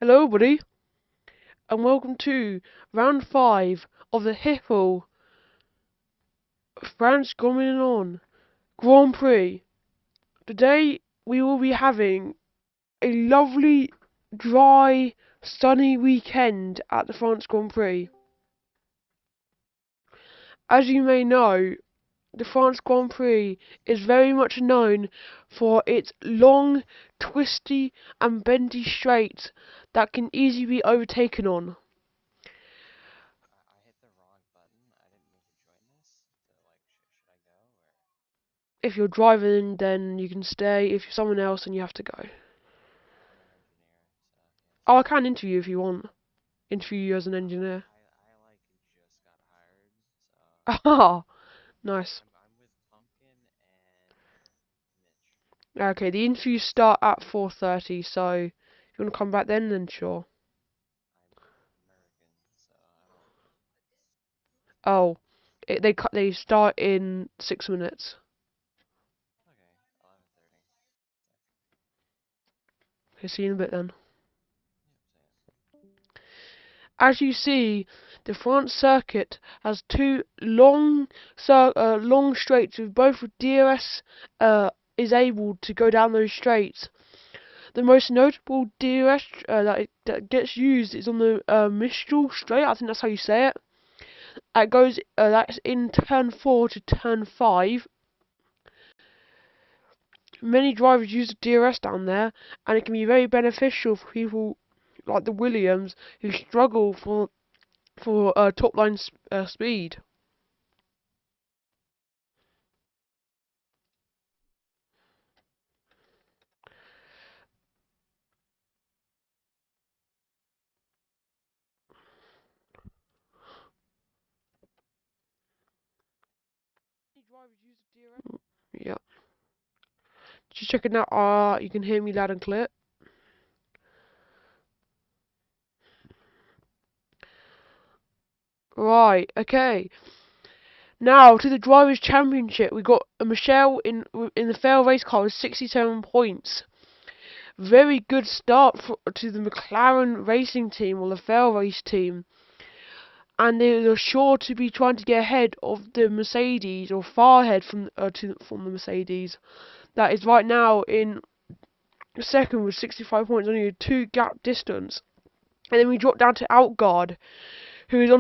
Hello, buddy, and welcome to round 5 of the HIFL France Grand Prix. Today we will be having a lovely, dry, sunny weekend at the France Grand Prix. As you may know, the France Grand Prix is very much known for its long, twisty, and bendy straights that can easily be overtaken on. If you're driving, then you can stay. If you're someone else, then you have to go. Oh, I can interview you if you want. Interview you as an engineer. Ah, nice. Okay, the interviews start at 4:30, so if you want to come back then sure. Oh, they start in 6 minutes. Okay, see you in a bit then. As you see, the France circuit has two long straights with both DRS is able to go down those straights. The most notable DRS that gets used is on the Mistral straight. I think that's how you say it. It goes that's in turn 4 to turn 5. Many drivers use the DRS down there, and it can be very beneficial for people like the Williams who struggle for top line speed. Yeah, just checking out. You can hear me loud and clear. Right, okay. Now to the drivers' championship, we got Michelle in the fail race car with 67 points. Very good start to the McLaren racing team or the fail race team, and they are sure to be trying to get ahead of the Mercedes or far ahead from the Mercedes. That is right now in second with 65 points, only a 2 gap distance. And then we drop down to Outguard, who's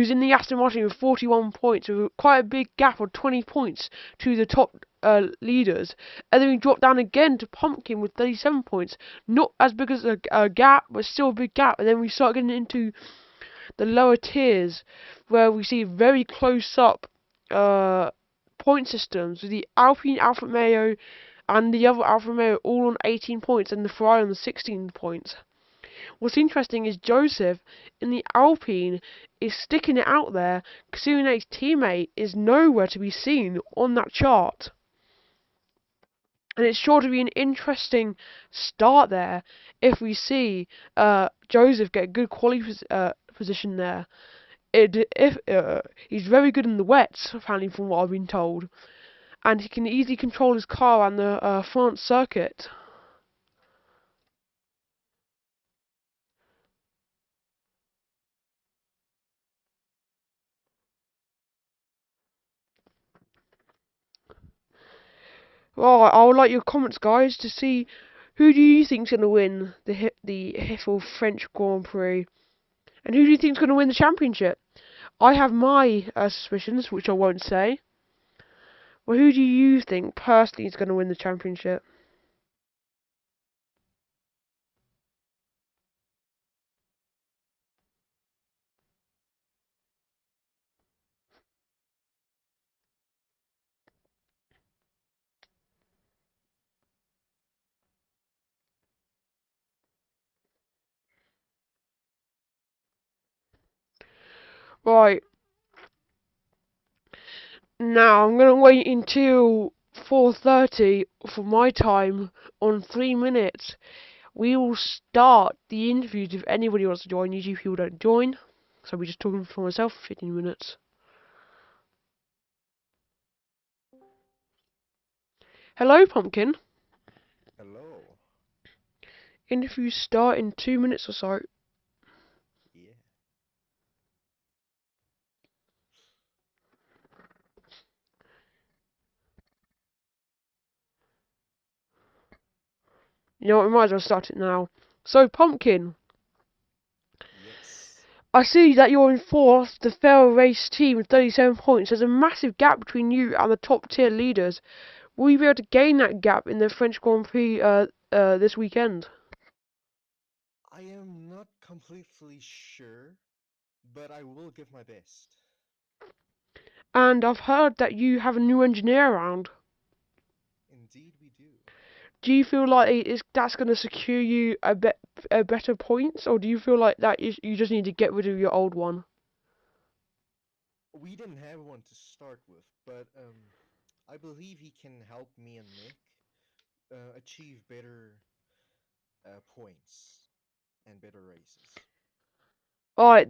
in the Aston Martin with 41 points, with quite a big gap of 20 points to the top leaders. And then we drop down again to Pumpkin with 37 points, not as big as a gap, but still a big gap. And then we start getting into the lower tiers, where we see very close up point systems with the Alpine Alfa Romeo and the other Alfa Romeo all on 18 points, and the Ferrari on 16 points. What's interesting is Joseph in the Alpine is sticking it out there, considering that his teammate is nowhere to be seen on that chart. And it's sure to be an interesting start there if we see Joseph get a good quality position there. He's very good in the wets, apparently, from what I've been told, and he can easily control his car on the France circuit. Well, I would like your comments, guys, to see who do you think's going to win the HIFL French Grand Prix, and who do you think's going to win the championship? I have my suspicions, which I won't say. Well, who do you think personally is going to win the championship? Right, now I'm going to wait until 4:30 for my time on 3 minutes. We will start the interviews if anybody wants to join. Usually people don't join, so we're just talking for myself for 15 minutes. Hello, Pumpkin. Hello. Interviews start in 2 minutes or so. Yeah. You know what, we might as well start it now. So, Pumpkin, Yes. I see that you're in fourth, the fair race team with 37 points. There's a massive gap between you and the top tier leaders. Will you be able to gain that gap in the French Grand Prix this weekend? I am not completely sure, but I will give my best. And I've heard that you have a new engineer around. Indeed, we do. Do you feel like that's going to secure you a better points, or do you feel like that you just need to get rid of your old one? We didn't have one to start with, but I believe he can help me and Nick achieve better points and better races. Alright,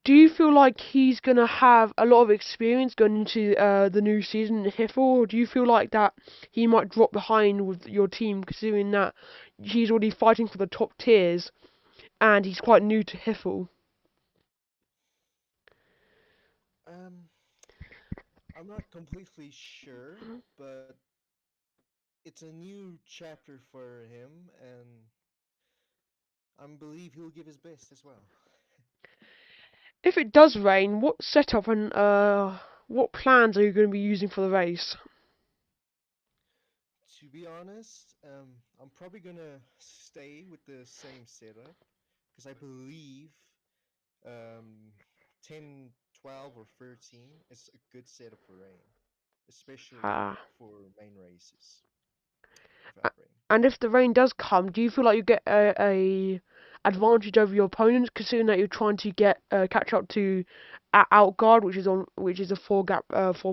do you feel like he's gonna have a lot of experience going into the new season in HIFL, or do you feel like that he might drop behind with your team, considering that he's already fighting for the top tiers and he's quite new to HIFL? Um, I'm not completely sure, but it's a new chapter for him, and I believe he'll give his best as well. If it does rain, what setup and what plans are you going to be using for the race? To be honest, I'm probably gonna stay with the same setup because I believe um, 10, 12, or 13 is a good setup for rain, especially Ah. for main races A- without rain. And if the rain does come, do you feel like you get a advantage over your opponents, considering that you're trying to get catch up to Outguard, which is a 4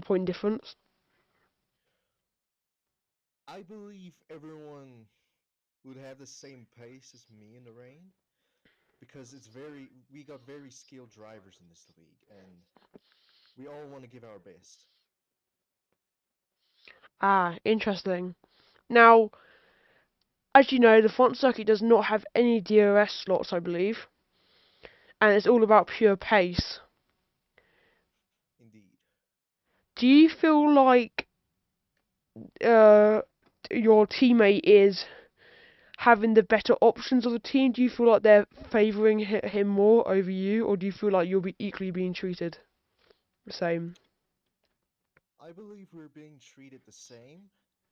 point difference? I believe everyone would have the same pace as me in the rain because we got very skilled drivers in this league and we all want to give our best. Ah, interesting. Now, as you know, the front circuit does not have any DRS slots, I believe, and it's all about pure pace. Indeed. Do you feel like uh, your teammate is having the better options of the team? Do you feel like they're favouring him more over you, or do you feel like you'll be equally being treated the same? I believe we're being treated the same.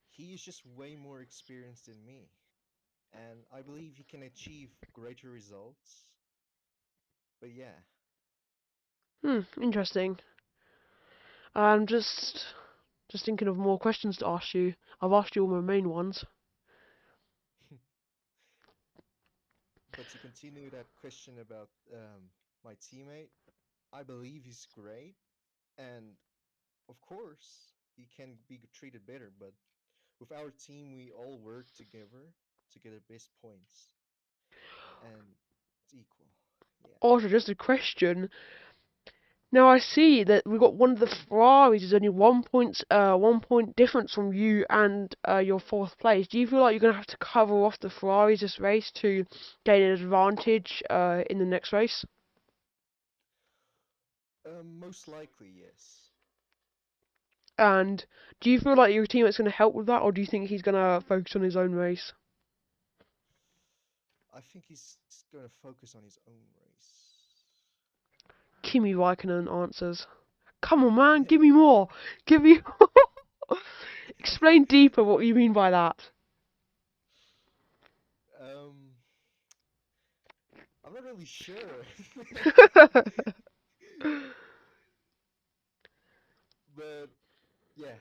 He is just way more experienced than me, and I believe he can achieve greater results. But yeah, Interesting. I'm just thinking of more questions to ask you. I've asked you all my main ones. but to continue that question about my teammate, I believe he's great, and of course, he can be treated better, but with our team, we all work together to get the best points, and it's equal. Yeah. Also, just a question. Now I see that we've got one of the Ferraris is only 1 point difference from you and your fourth place. Do you feel like you're gonna have to cover off the Ferraris this race to gain an advantage in the next race? Most likely, yes. And do you feel like your teammate's gonna help with that, or do you think he's gonna focus on his own race? I think he's going to focus on his own race. Kimi Raikkonen answers. Come on, man, give me more. Give me. Explain deeper what you mean by that. um, I'm not really sure, but yeah.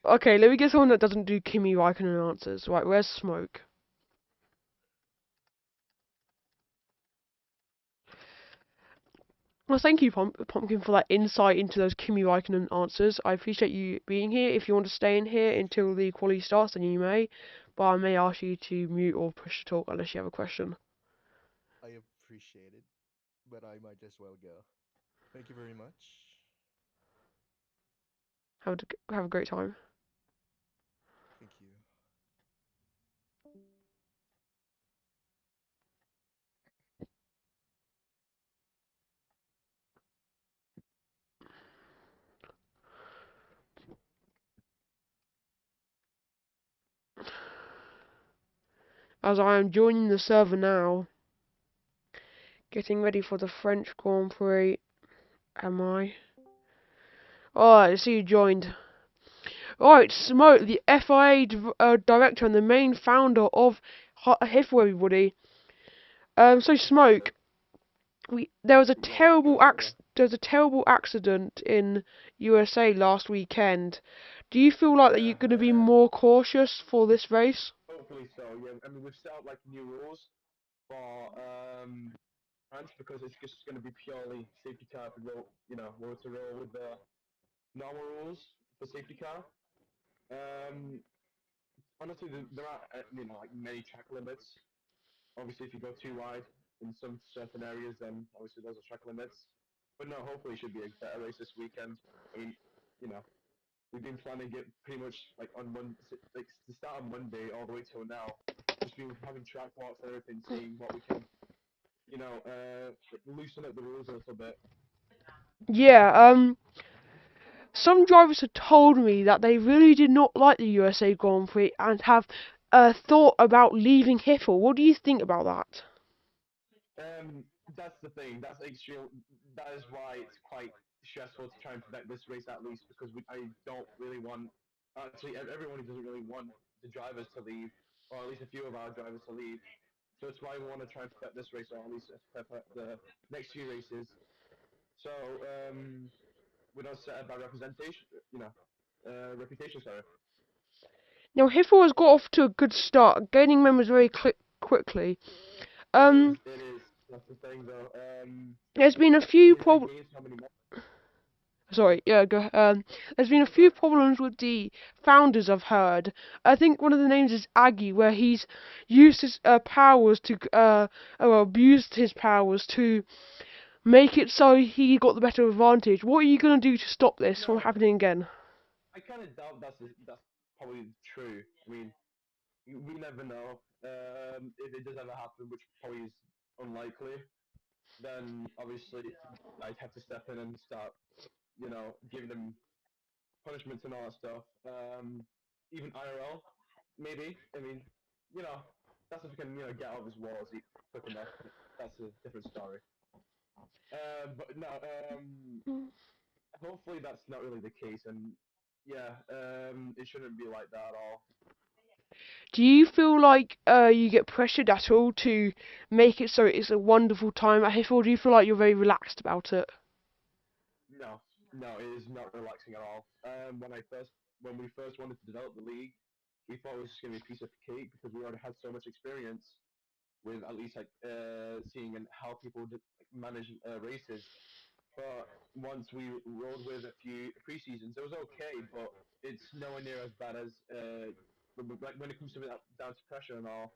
Okay, let me get someone that doesn't do Kimi Raikkonen answers. Right, where's Smoke? Well, thank you, Pumpkin, for that insight into those Kimi Raikkonen answers. I appreciate you being here. If you want to stay in here until the quality starts, then you may. But I may ask you to mute or push to talk unless you have a question. I appreciate it, but I might as well go. Thank you very much. Have a great time. Thank you. as I am joining the server now. Getting ready for the French Grand Prix. Am I? Alright, I see you joined. Alright, Smoke, the FIA director and the main founder of HIFL, everybody. So Smoke, there was a terrible accident in USA last weekend. Do you feel like that Yeah, you're going to be more cautious for this race? hopefully so. Yeah, I mean we've set up like new rules for France because it's just going to be purely safety car to roll. You know, we're to roll with the normal rules for safety car. Um, honestly, there are like many track limits. Obviously, if you go too wide in some certain areas, then obviously those are track limits. But no, hopefully it should be a better race this weekend. I mean, you know, we've been planning it pretty much like on like the start of Monday all the way till now. Just been having track walks and everything, seeing what we can, loosen up the rules a little bit. Yeah, some drivers have told me that they really did not like the USA Grand Prix and have thought about leaving HIFL. What do you think about that? That's the thing. That's extreme. That is why it's quite stressful to try and protect this race at least because I don't really want. Actually, everyone doesn't really want the drivers to leave, or at least a few of our drivers to leave. So it's why we want to try and protect this race, or at least protect the next few races. So we don't set a bad reputation. Sorry. Now, HIFL has got off to a good start, gaining members very quickly. It is. Um, It is. That's the thing, though. there's been a I few mean, they problems. gained so many more. Sorry, yeah, go. There's been a few Sorry. problems with the founders. I've heard. I think one of the names is Aggie, where he's used his powers to or abused his powers to make it so he got the better advantage. What are you gonna do to stop this from No, happening again? I kind of doubt that's probably true. I mean, we never know. If it does ever happen, which probably is unlikely, then obviously I'd have to step in and start, giving them punishments and all that stuff. Even IRL, maybe. I mean, you know, that's if we can, get out of his walls quick enough. But that's a different story. But no, hopefully that's not really the case, and yeah, it shouldn't be like that at all. Do you feel like you get pressured at all to make it so it's a wonderful time at HIFL, or do you feel like you're very relaxed about it? No, no, it is not relaxing at all. When we first wanted to develop the league, we thought it was just going to be a piece of cake because we already had so much experience with at least like seeing and how people manage races. But once we rolled with a few pre-seasons, it was okay, but it's nowhere near as bad as like when it comes to it down to pressure and all.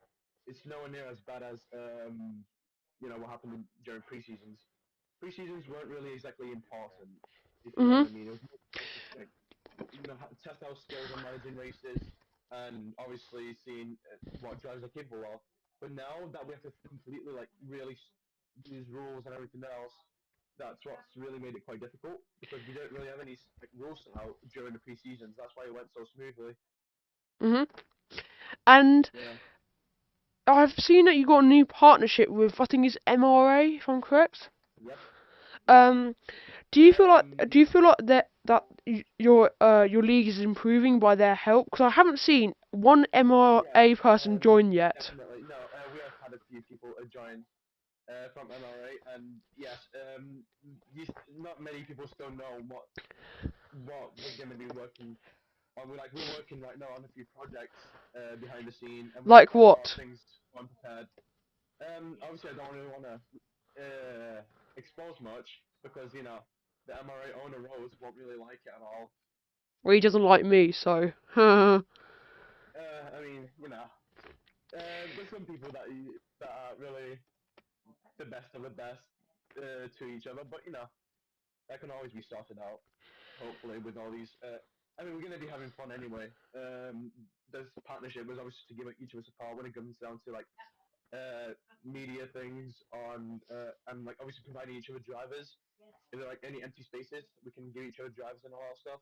It's nowhere near as bad as what happened during pre-seasons. Pre-seasons weren't really exactly important, if you know what Mhm. I mean. It was more just like test our skills on managing races and obviously seeing what drivers are capable of. But now that we have to completely like really use rules and everything else, that's what's really made it quite difficult because we don't really have any like, rules set out during the pre-seasons. That's why it went so smoothly. Mhm. And Yeah. I've seen that you got a new partnership with, I think it's MRA, if I'm correct. Yep. Yep. Um, do Um. you feel like your league is improving by their help? Because I haven't seen one Yes. MRA person join yet. Definitely. No. We have had a few people join from MRA, and yes, not many people still know what we're going to be working on. We're working right now on a few projects behind the scene, and we've Like got a lot of what? things unprepared. Obviously, I don't really want to expose much because the MRA owner Rose won't really like it at all. Well, he doesn't like me, so. I mean, there's some people that are really the best of the best to each other, but that can always be sorted out. Hopefully, with all these. I mean, we're going to be having fun anyway. This partnership was obviously to give each of us a part when it comes down to like media things on and like obviously providing each other drivers. Is there like any empty spaces we can give each other drivers and all that stuff?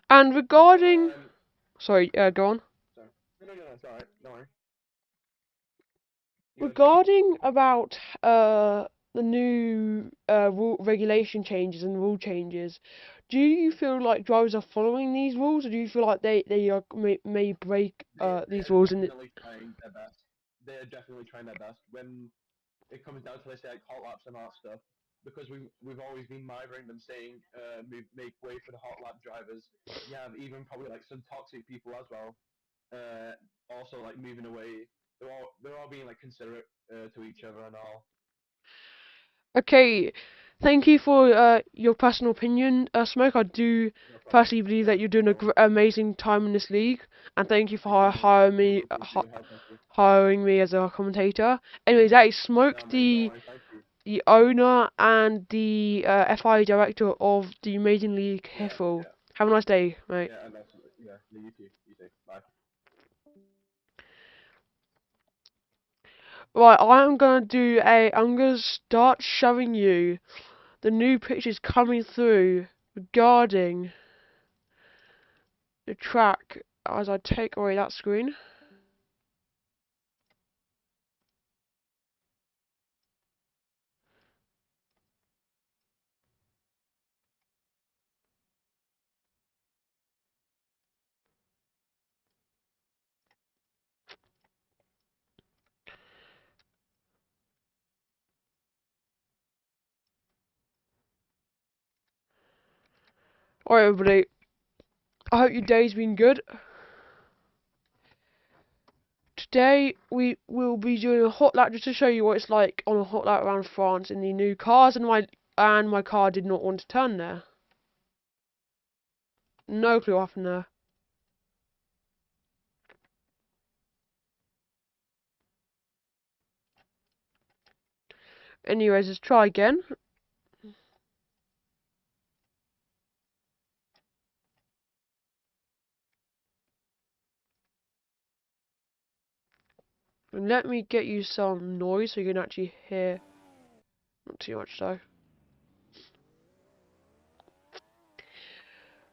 And But regarding, sorry, go on. sorry, no, it's all right. Don't worry. Regarding about the new regulation changes and rule changes, do you feel like drivers are following these rules, or do you feel like they are may break these rules in the... Definitely trying their best. They're definitely trying their best when it comes down to, let's say, like hot laps and that stuff. Because we've always been monitoring them, saying make way for the hot lap drivers. You have even probably like some toxic people as well. Also like moving away. They're all being like considerate to each other and all. Okay, thank you for your personal opinion, Smoke. I do No problem. personally believe Yeah, that you're doing no a worries. amazing time in this league, and thank you for Thank you, mate. hiring Really me, appreciate your help. Thank you. hiring me as a commentator. Anyways, that is Smoke, No, mate. Don't worry. Thank you. the owner and the FI director of the Amazing League Yeah, HIFL. yeah, Have a nice day, mate. yeah, and that's yeah. You too. You too. Bye. Right, I'm gonna start showing you the new pictures coming through regarding the track as I take away that screen. Alright, everybody. I hope your day's been good. Today we will be doing a hot lap just to show you what it's like on a hot lap around France in the new cars, and my car did not want to turn there. No clue what happened there. Anyways, let's try again. And let me get you some noise so you can actually hear. Not too much though.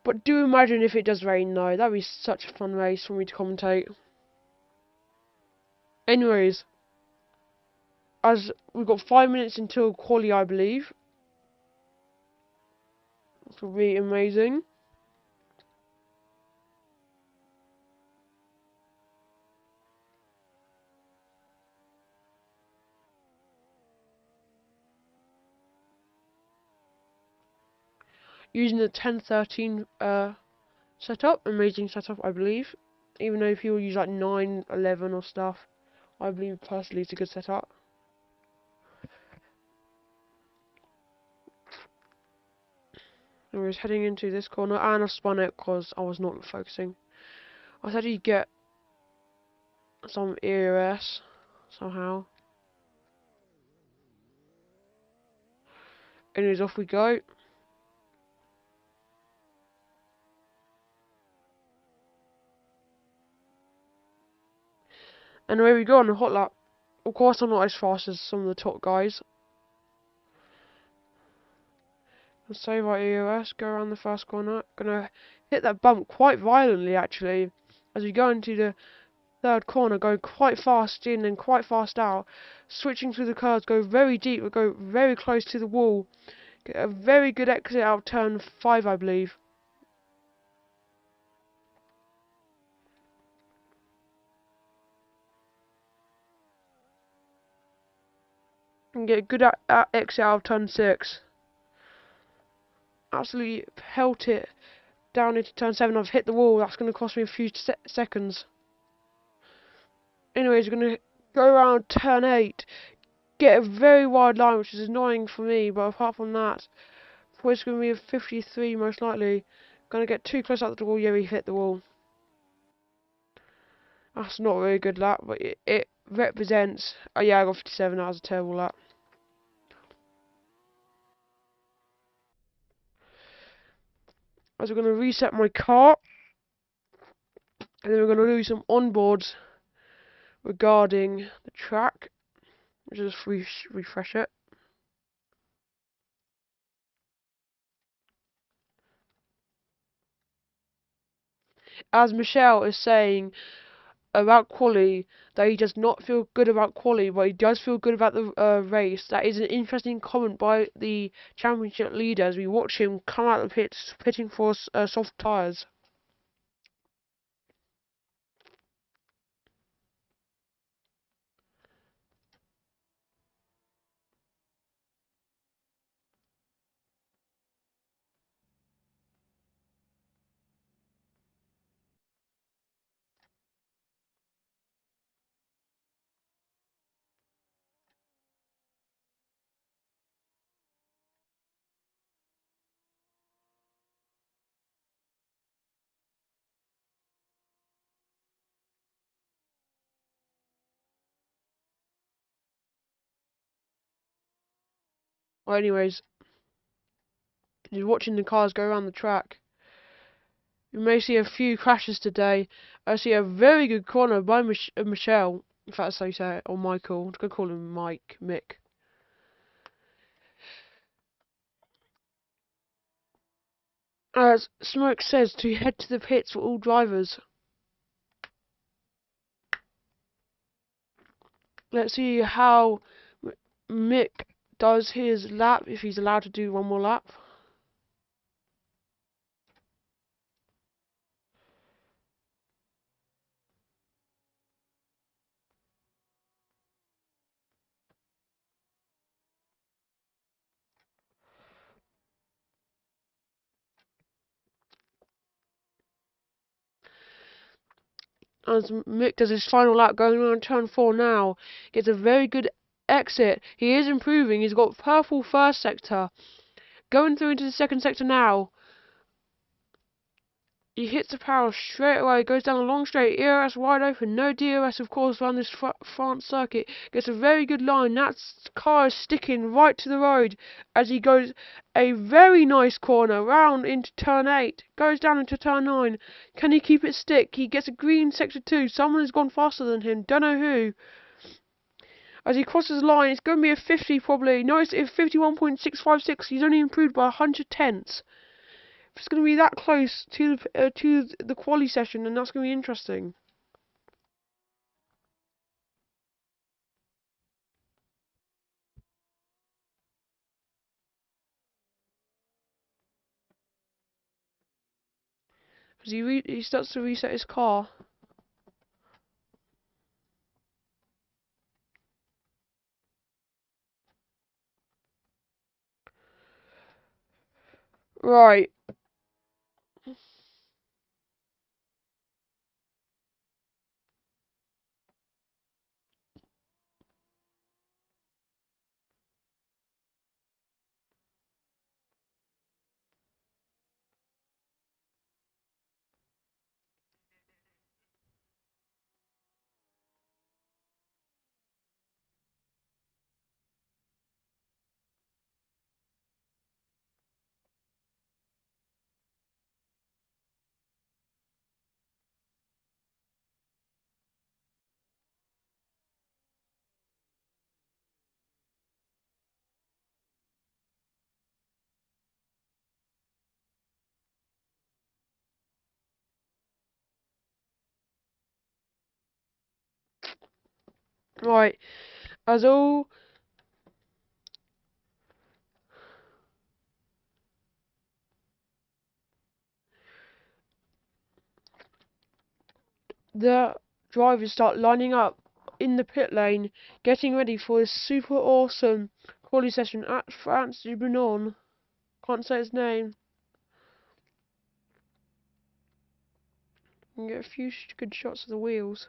But do imagine if it does rain though. That'd be such a fun race for me to commentate. Anyways, as we've got 5 minutes until quali, I believe. This will be amazing. Using the 1013 setup, amazing setup, I believe. Even though people use like 911 or stuff, I believe personally it's a good setup. And we're heading into this corner, and I spun it because I was not focusing. I said you get some ERS somehow. Anyways, off we go. And away we go on the hot lap. Of course, I'm not as fast as some of the top guys. Let's save our EOS, go around the first corner. Gonna hit that bump quite violently actually. As we go into the third corner, go quite fast in and quite fast out. Switching through the curves, go very deep, we go very close to the wall. Get a very good exit out of turn 5, I believe. And get a good exit out of turn 6. Absolutely pelt it down into turn 7. I've hit the wall, that's going to cost me a few seconds. Anyways, we're going to go around turn 8. Get a very wide line, which is annoying for me, but apart from that, it's going to be a 53 most likely. Going to get too close up to the wall, yeah, we hit the wall. That's not a very good lap, but it represents... Oh yeah, I got 57, that was a terrible lap. As we're going to reset my car, and then we're going to do some onboards regarding the track. Just refresh it. As Michelle is saying, about quali that he does not feel good about quali, but he does feel good about the race. That is an interesting comment by the championship leader as we watch him come out of the pits, pitting for soft tyres. Well, anyways, he's watching the cars go around the track. You may see a few crashes today. I see a very good corner by Michelle, if that's how you say it, or Michael. I'm going to call him Mick. As Smoke says to head to the pits for all drivers. Let's see how Mick does his lap, if he's allowed to do one more lap. As Mick does his final lap, going around turn 4 now, gets a very good exit. He is improving. He's got purple first sector. Going through into the second sector now. He hits the power straight away, goes down a long straight, ERS wide open, no DRS of course around this France circuit, gets a very good line, that car is sticking right to the road as he goes a very nice corner, round into turn 8, goes down into turn 9, can he keep it stick, he gets a green sector 2, someone has gone faster than him, don't know who. As he crosses the line, it's going to be a 50 probably, no it's 51.656, he's only improved by 100 tenths. It's going to be that close to the quali session, and that's going to be interesting. As he starts to reset his car. Right. Right. As all the drivers start lining up in the pit lane, getting ready for this super awesome quali session at France du Bouillon. Can't say his name. You can get a few good shots of the wheels.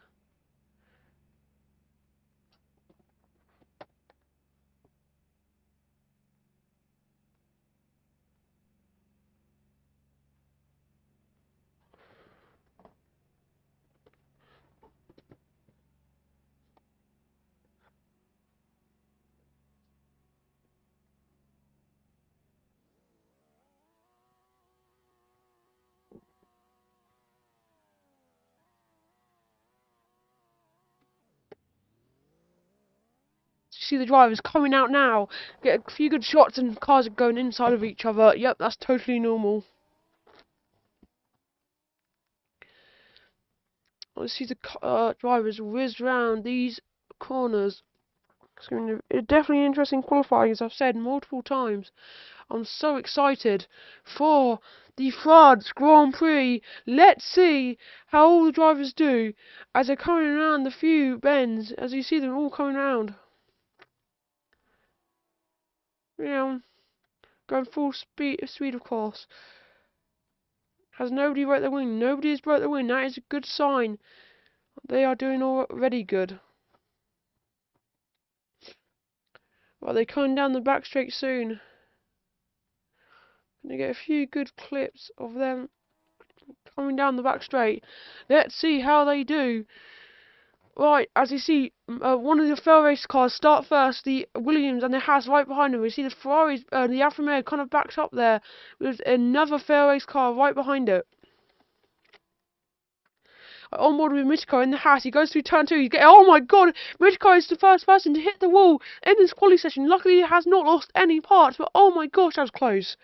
You see the drivers coming out now, get a few good shots and cars are going inside of each other. Yep, that's totally normal. Let's see the drivers whiz round these corners. It's going to be definitely interesting qualifying, as I've said multiple times. I'm so excited for the France Grand Prix. Let's see how all the drivers do as they're coming around the few bends, as you see them all coming around. Yeah, going full speed of course. Has nobody broke the wing? Nobody has broke the wing. That is a good sign. They are doing already good. Well, they're coming down the back straight soon. Gonna get a few good clips of them coming down the back straight. Let's see how they do. Right, as you see, one of the fair race cars start first, the Williams and the Haas right behind them. We see the Ferraris, the Alfa Romeo kind of backed up there with another fair race car right behind it. On board with Mitchko in the Haas, he goes through turn 2, oh my god, Mitchko is the first person to hit the wall in this quali session. Luckily he has not lost any parts, but oh my gosh, that was close.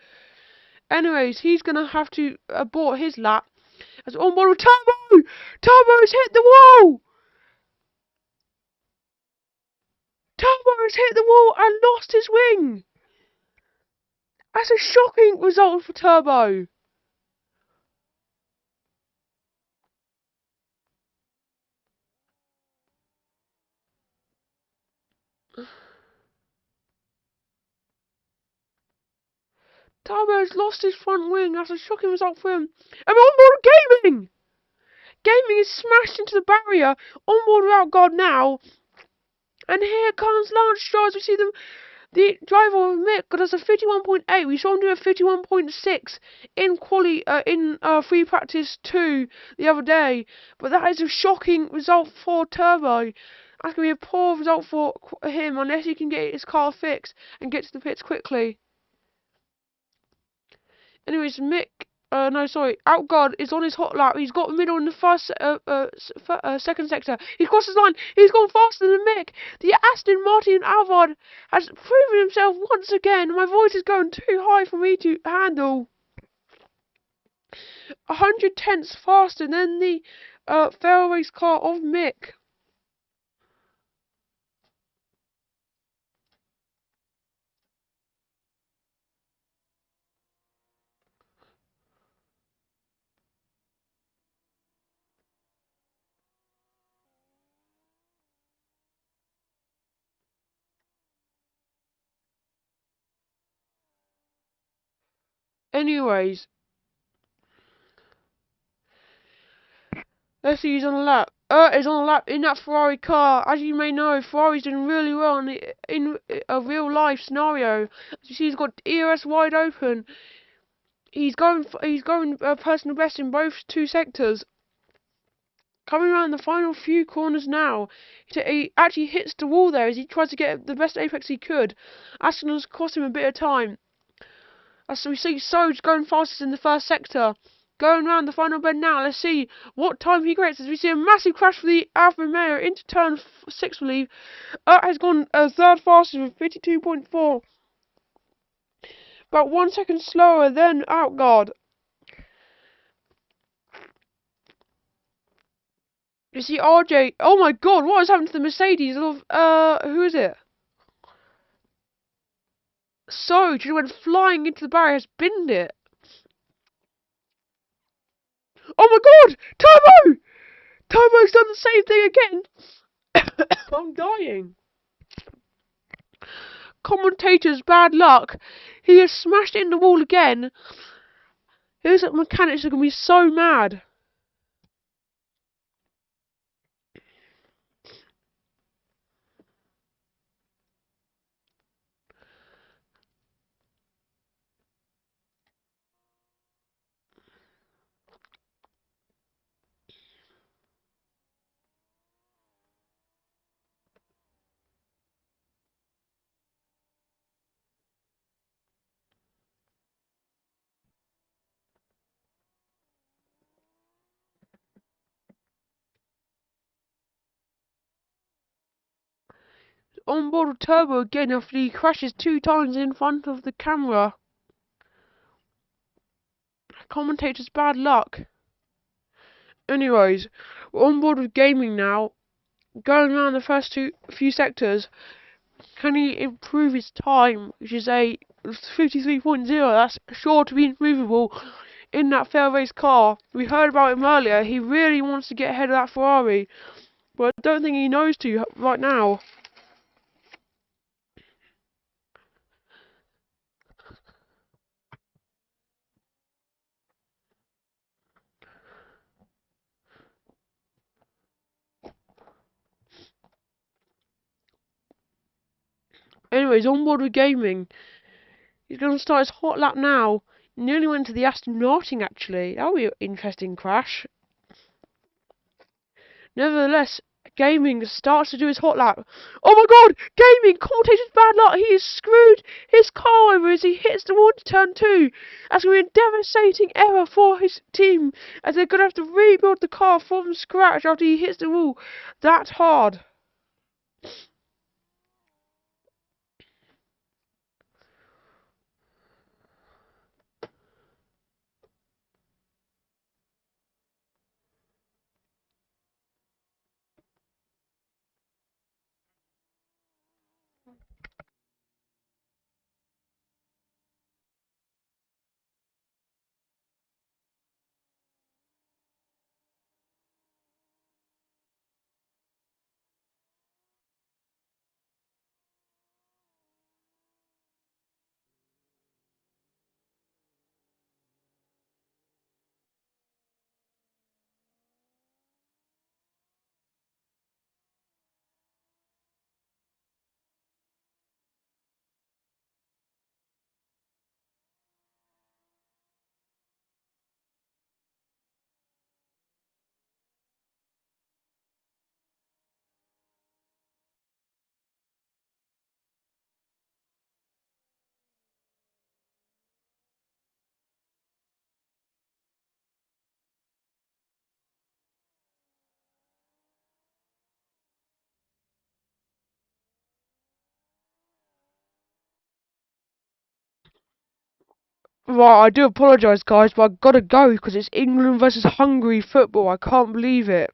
Anyways, he's going to have to abort his lap. As on board with Turbo! Turbo has hit the wall! Turbo has hit the wall and lost his wing! That's a shocking result for Turbo. Turbo has lost his front wing. That's a shocking result for him. And on board with Gaming! Gaming is smashed into the barrier. On board without God now. And here comes Lance Stroll as we see them. The driver of Mick got us a 51.8. We saw him do a 51.6 in free practice 2 the other day. But that is a shocking result for Turbo. That's going to be a poor result for him unless he can get his car fixed and get to the pits quickly. Anyways, Outguard is on his hot lap. He's got middle in the second sector. He's crossed his line. He's gone faster than Mick. The Aston Martin Alvard has proven himself once again. My voice is going too high for me to handle. 100 tenths faster than the fair race car of Mick. Anyways, let's see, he's on a lap. Is on a lap in that Ferrari car. As you may know, Ferrari's doing really well in a real life scenario. As you see, he's got ERS wide open. He's going personal best in both two sectors. Coming around the final few corners now, he actually hits the wall there as he tries to get the best apex he could. That's going to cost him a bit of time. As we see Soj going fastest in the first sector. Going around the final bend now, let's see what time he gets as we see a massive crash for the Alfa Romeo into turn 6, I believe. Has gone third fastest with 52.4. About 1 second slower than Outguard. You see RJ, oh my god, what has happened to the Mercedes of, who is it? So, she went flying into the barrier, has binned it. Oh my god! Turbo! Turbo's done the same thing again! I'm dying. Commentator's bad luck. He has smashed it in the wall again. His mechanics are going to be so mad. On board with Turbo again after he crashes 2 times in front of the camera. Commentator's bad luck. Anyways, We're on board with gaming now. Going around the first few sectors. Can he improve his time, which is a 53.0? That's sure to be improvable in that fair race car. We heard about him earlier. He really wants to get ahead of that Ferrari, but I don't think he knows to right now. Anyways, on board with gaming. He's going to start his hot lap now. Nearly went to the Aston Martin, actually. That'll be an interesting crash. Nevertheless, gaming starts to do his hot lap. Oh my god! Gaming! Commentator's bad luck! He has screwed his car over as he hits the wall to turn 2. That's going to be a devastating error for his team, as they're going to have to rebuild the car from scratch after he hits the wall that hard. Right, I do apologise, guys, but I've got to go because it's England versus Hungary football. I can't believe it.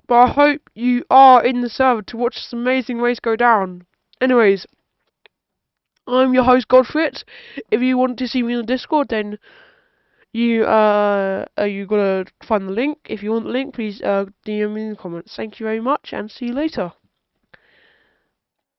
But I hope you are in the server to watch this amazing race go down. Anyways, I'm your host, Godfrit. If you want to see me on Discord, then you gotta find the link. If you want the link, please DM me in the comments. Thank you very much, and see you later.